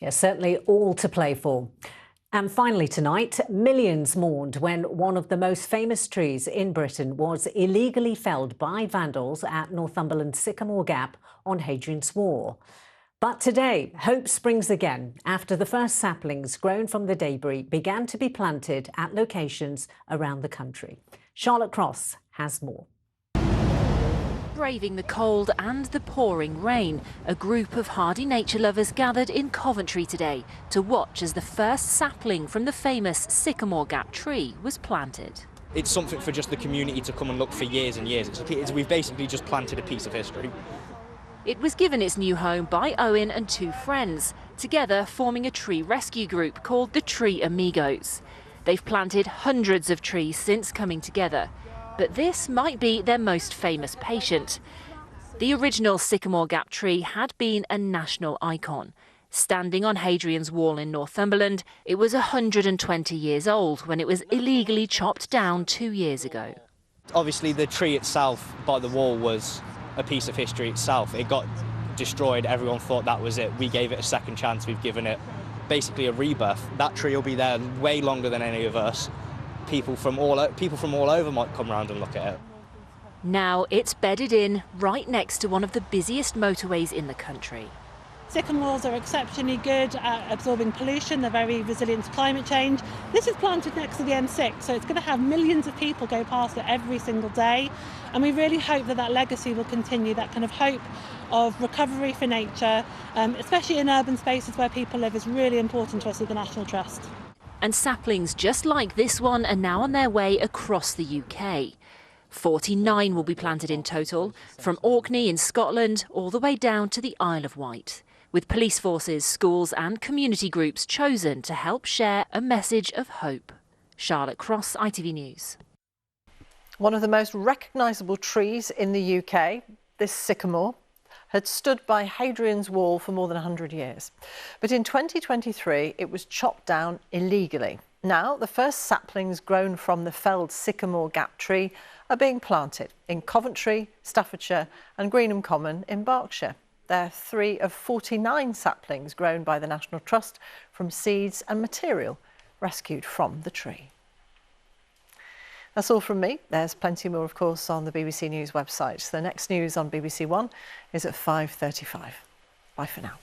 Yeah, certainly all to play for. And finally tonight, millions mourned when one of the most famous trees in Britain was illegally felled by vandals at Northumberland's Sycamore Gap on Hadrian's Wall. But today, hope springs again after the first saplings grown from the debris began to be planted at locations around the country. Charlotte Cross has more. Braving the cold and the pouring rain, a group of hardy nature lovers gathered in Coventry today to watch as the first sapling from the famous Sycamore Gap tree was planted. It's something for just the community to come and look for years and years. We've basically just planted a piece of history. It was given its new home by Owen and two friends, together forming a tree rescue group called the Tree Amigos. They've planted hundreds of trees since coming together. But this might be their most famous patient. The original Sycamore Gap tree had been a national icon. Standing on Hadrian's Wall in Northumberland, it was 120 years old when it was illegally chopped down 2 years ago. Obviously, the tree itself by the wall was a piece of history itself. It got destroyed. Everyone thought that was it. We gave it a second chance. We've given it basically a rebirth. That tree will be there way longer than any of us. People from all over might come around and look at it. Now it's bedded in right next to one of the busiest motorways in the country. Sycamores are exceptionally good at absorbing pollution. They're very resilient to climate change. This is planted next to the M6, so it's going to have millions of people go past it every single day. And we really hope that that legacy will continue, that kind of hope of recovery for nature, especially in urban spaces where people live, is really important to us at the National Trust. And saplings just like this one are now on their way across the UK. 49 will be planted in total, from Orkney in Scotland all the way down to the Isle of Wight, with police forces, schools and community groups chosen to help share a message of hope. Charlotte Cross, ITV News. One of the most recognisable trees in the UK, this sycamore, had stood by Hadrian's Wall for more than 100 years. But in 2023, it was chopped down illegally. Now, the first saplings grown from the felled Sycamore Gap tree are being planted in Coventry, Staffordshire and Greenham Common in Berkshire. They're 3 of 49 saplings grown by the National Trust from seeds and material rescued from the tree. That's all from me. There's plenty more, of course, on the BBC News website. The next news on BBC One is at 5:35. Bye for now.